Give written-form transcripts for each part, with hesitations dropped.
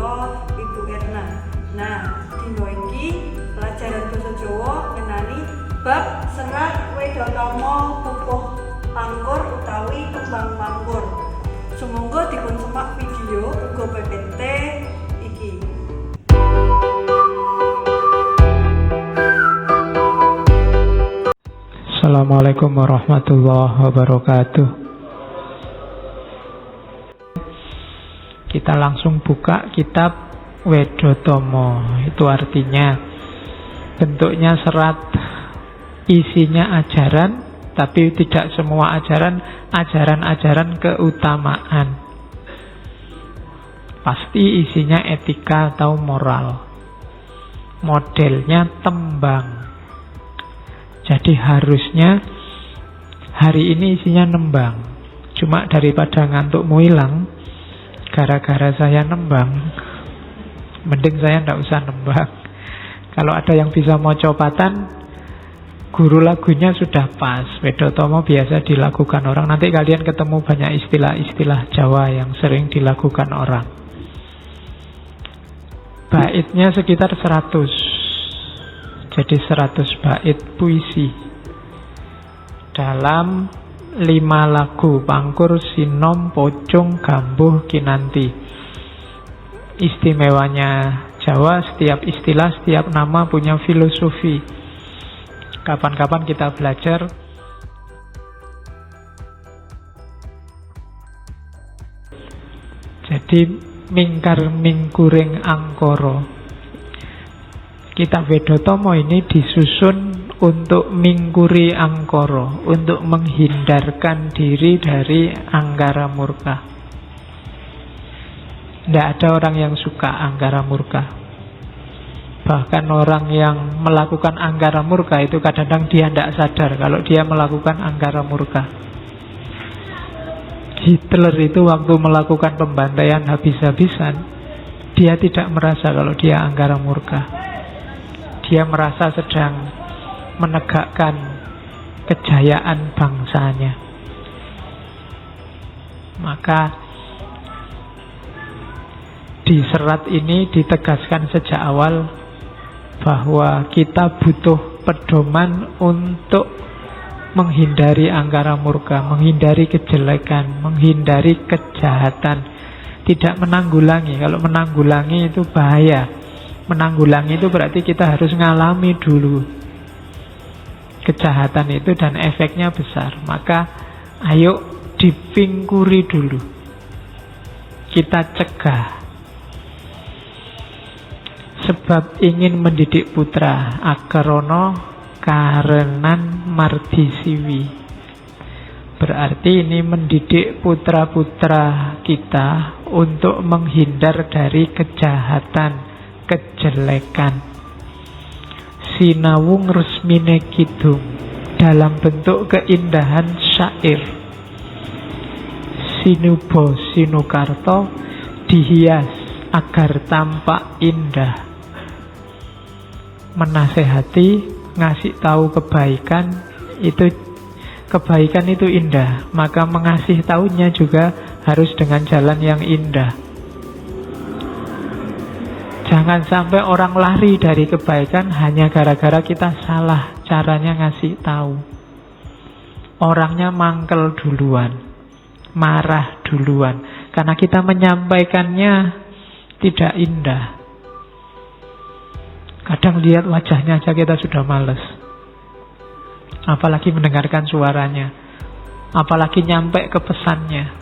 kula Ibu Erna. Nah, dina iki pelajaran basa Jawa ngenani bab serat Wedotama pupuh pangkur utawi kembang pangkur. Sumangga dipun semak video uga PPT iki. Assalamualaikum warahmatullahi wabarakatuh. Kita langsung buka kitab Wedotama. Itu artinya bentuknya serat, isinya ajaran, tapi tidak semua ajaran keutamaan. Pasti isinya etika atau moral. Modelnya tembang. Jadi harusnya hari ini isinya nembang. Cuma daripada ngantukmu hilang gara-gara saya nembang, mending saya ndak usah nembang. Kalau ada yang bisa mocopatan, guru lagunya sudah pas. Wedotama biasa dilakukan orang. Nanti kalian ketemu banyak istilah-istilah Jawa yang sering dilakukan orang. Baitnya sekitar 100. Jadi 100 bait puisi dalam 5 lagu Pangkur, Sinom, Pocong, Gambuh, Kinanti. Istimewanya Jawa, setiap istilah, setiap nama punya filosofi. Kapan-kapan kita belajar. Jadi mingkar mingkuring angkara. Kitab Wedotama ini disusun untuk mingkuri angkara, untuk menghindarkan diri dari angkara murka. Tidak ada orang yang suka angkara murka. Bahkan orang yang melakukan angkara murka itu kadang-kadang dia tidak sadar kalau dia melakukan angkara murka. Hitler itu waktu melakukan pembantaian habis-habisan, dia tidak merasa kalau dia angkara murka. Dia merasa sedang menegakkan kejayaan bangsanya. Maka di serat ini ditegaskan sejak awal bahwa kita butuh pedoman untuk menghindari angkara murka, menghindari kejelekan, menghindari kejahatan. Tidak menanggulangi. Kalau menanggulangi itu bahaya. Menanggulangi itu berarti kita harus ngalami dulu kejahatan itu dan efeknya besar. Maka ayo dipingkuri dulu, kita cegah. Sebab ingin mendidik putra akarono karenan mardisiwi. Berarti ini mendidik putra-putra kita untuk menghindar dari kejahatan, kejelekan. Sinawung resmine kidung dalam bentuk keindahan syair. Sinubo sinukarto dihias agar tampak indah. Menasehati, ngasih tahu kebaikan itu indah. Maka mengasih tahunya juga harus dengan jalan yang indah. Jangan sampai orang lari dari kebaikan hanya gara-gara kita salah caranya ngasih tahu. Orangnya mangkel duluan, marah duluan, karena kita menyampaikannya tidak indah. Kadang lihat wajahnya aja kita sudah males, apalagi mendengarkan suaranya, apalagi nyampe ke pesannya.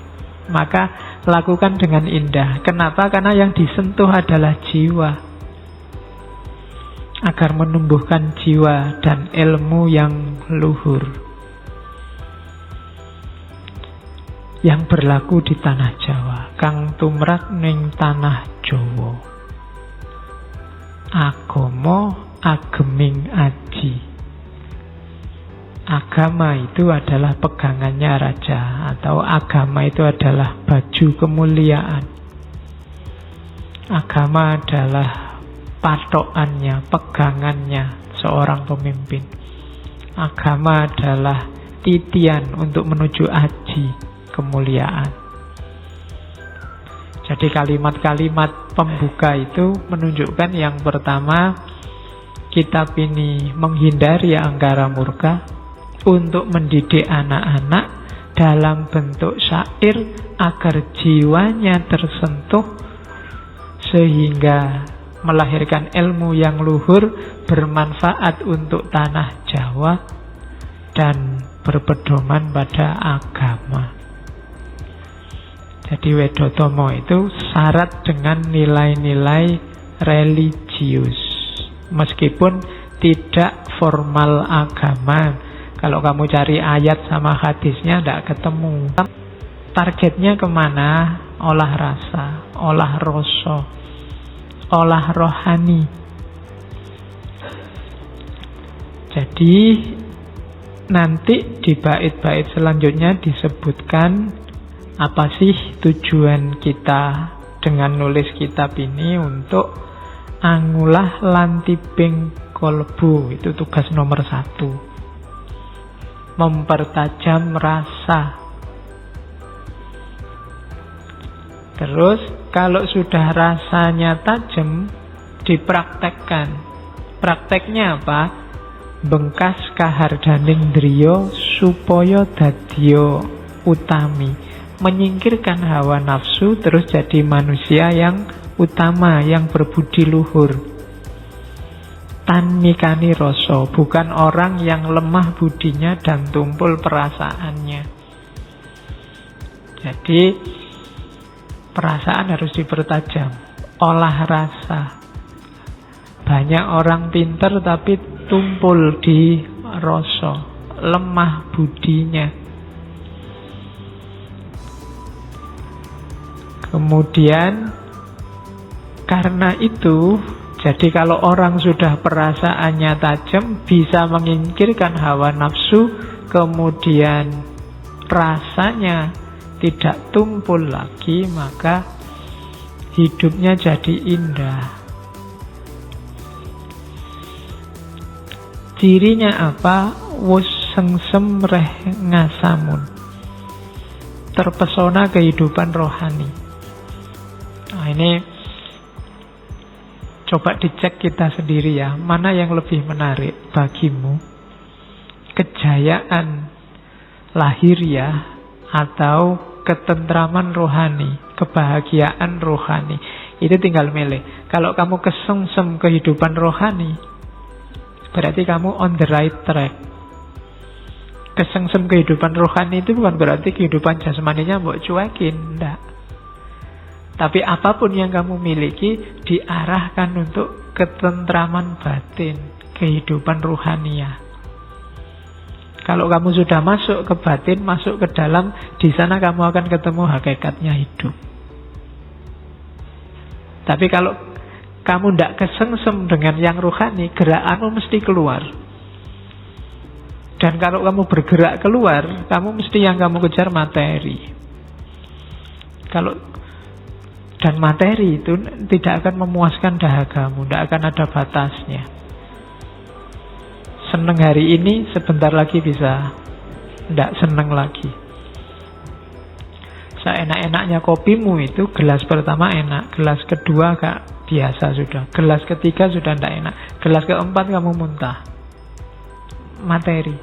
Maka lakukan dengan indah. Kenapa? Karena yang disentuh adalah jiwa. Agar menumbuhkan jiwa dan ilmu yang luhur, yang berlaku di tanah Jawa. Kang tumrap ning tanah Jawa, agama ageming aji. Agama itu adalah pegangannya raja, atau agama itu adalah baju kemuliaan. Agama adalah patokannya, pegangannya seorang pemimpin. Agama adalah titian untuk menuju aji, kemuliaan. Jadi kalimat-kalimat pembuka itu menunjukkan yang pertama, kitab ini menghindari angkara murka untuk mendidik anak-anak dalam bentuk syair agar jiwanya tersentuh sehingga melahirkan ilmu yang luhur bermanfaat untuk tanah Jawa dan berpedoman pada agama. Jadi Wedotomo itu syarat dengan nilai-nilai religius, meskipun tidak formal agama. Kalau kamu cari ayat sama hadisnya tidak ketemu. Targetnya kemana? Olah rasa, olah rasa, olah rohani. Jadi nanti di bait-bait selanjutnya disebutkan apa sih tujuan kita dengan nulis kitab ini, untuk angulah lantibing kolbu. Itu tugas nomor 1, mempertajam rasa. Terus kalau sudah rasanya tajam, dipraktekkan. Prakteknya apa? Bengkas kahardaning driya supaya dadya utami. Menyingkirkan hawa nafsu, terus jadi manusia yang utama, yang berbudi luhur. Tanikani rasa, bukan orang yang lemah budinya dan tumpul perasaannya. Jadi perasaan harus dipertajam, olah rasa. Banyak orang pinter tapi tumpul di rasa, lemah budinya. Kemudian karena itu, jadi kalau orang sudah perasaannya tajam, bisa menyingkirkan hawa nafsu, kemudian rasanya tidak tumpul lagi, maka hidupnya jadi indah. Cirinya apa? Wus sengsem reh ngasamun, terpesona kehidupan rohani. Nah, ini coba dicek kita sendiri ya, mana yang lebih menarik bagimu, kejayaan lahiriah atau ketentraman rohani, kebahagiaan rohani. Itu tinggal milih. Kalau kamu kesengsem kehidupan rohani, berarti kamu on the right track. Kesengsem kehidupan rohani itu bukan berarti kehidupan jasmaninya mbok cuekin, enggak. Tapi apapun yang kamu miliki diarahkan untuk ketentraman batin, kehidupan rohaniah. Kalau kamu sudah masuk ke batin, masuk ke dalam, di sana kamu akan ketemu hakikatnya hidup. Tapi kalau kamu tidak kesengsem dengan yang rohani, gerakanmu mesti keluar. Dan kalau kamu bergerak keluar, kamu mesti yang kamu kejar materi. Dan materi itu tidak akan memuaskan dahagamu, tidak akan ada batasnya. Seneng hari ini, sebentar lagi bisa tidak seneng lagi. Seenak-enaknya kopimu itu, gelas pertama enak, gelas kedua gak biasa sudah, gelas ketiga sudah tidak enak, gelas keempat kamu muntah. Materi.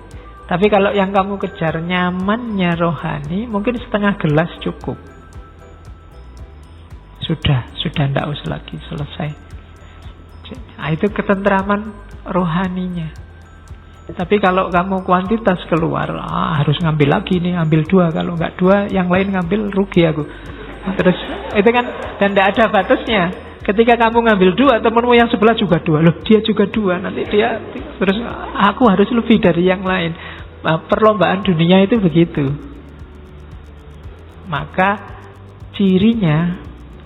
Tapi kalau yang kamu kejar nyamannya rohani, mungkin setengah gelas cukup. Sudah tidak usah lagi, selesai. Nah, itu ketentraman rohaninya. Tapi kalau kamu kuantitas keluar, harus ngambil lagi nih, ambil 2. Kalau nggak 2, yang lain ngambil, rugi aku. Terus itu kan, dan tidak ada batasnya. Ketika kamu ngambil 2, temanmu yang sebelah juga 2. Loh, dia juga 2. Nanti dia, terus aku harus lebih dari yang lain. Nah, perlombaan dunia itu begitu. Maka cirinya,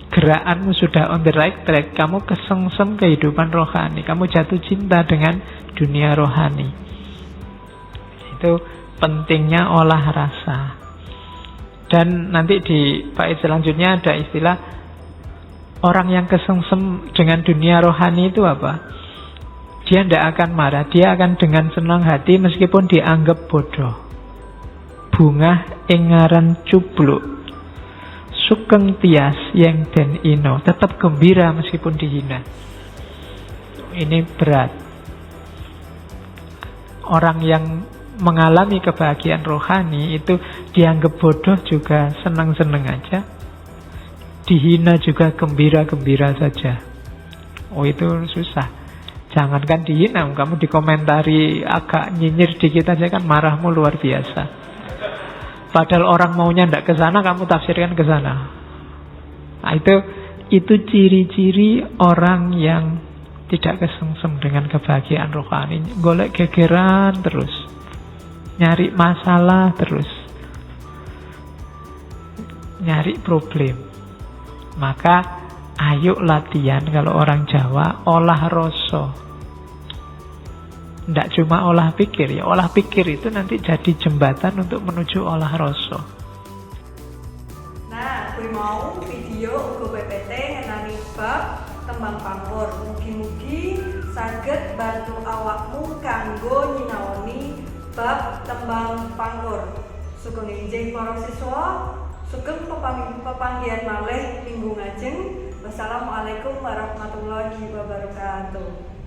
gerakanmu sudah on the right track, kamu kesengsem kehidupan rohani, kamu jatuh cinta dengan dunia rohani. Itu pentingnya olah rasa. Dan nanti di bait selanjutnya ada istilah orang yang kesengsem dengan dunia rohani itu apa? Dia tidak akan marah, dia akan dengan senang hati meskipun dianggap bodoh. Bunga ingaran cubluk sugeng tias yang den ino, tetap gembira meskipun dihina. Ini berat. Orang yang mengalami kebahagiaan rohani itu dianggap bodoh juga senang-senang aja, dihina juga gembira-gembira saja. Oh, itu susah. Jangankan dihina, kamu dikomentari agak nyinyir dikit aja kan marahmu luar biasa. Padahal orang maunya ndak ke sana, kamu tafsirkan ke sana. Nah, itu ciri-ciri orang yang tidak kesengsem dengan kebahagiaan rohani. Golek gegeran terus, nyari masalah terus, nyari problem. Maka ayo latihan, kalau orang Jawa, olah rasa. Tidak cuma olah pikir ya, olah pikir itu nanti jadi jembatan untuk menuju olah rasa. Nah, gue mau video ugo PPT ngenani bab tembang pangkur. Mugi-mugi saged bantu awakmu kanggo nyinaoni bab tembang pangkur. Sugeng injing para siswa, sugeng pepanggihan malih minggu ngajeng. Wassalamualaikum warahmatullahi wabarakatuh.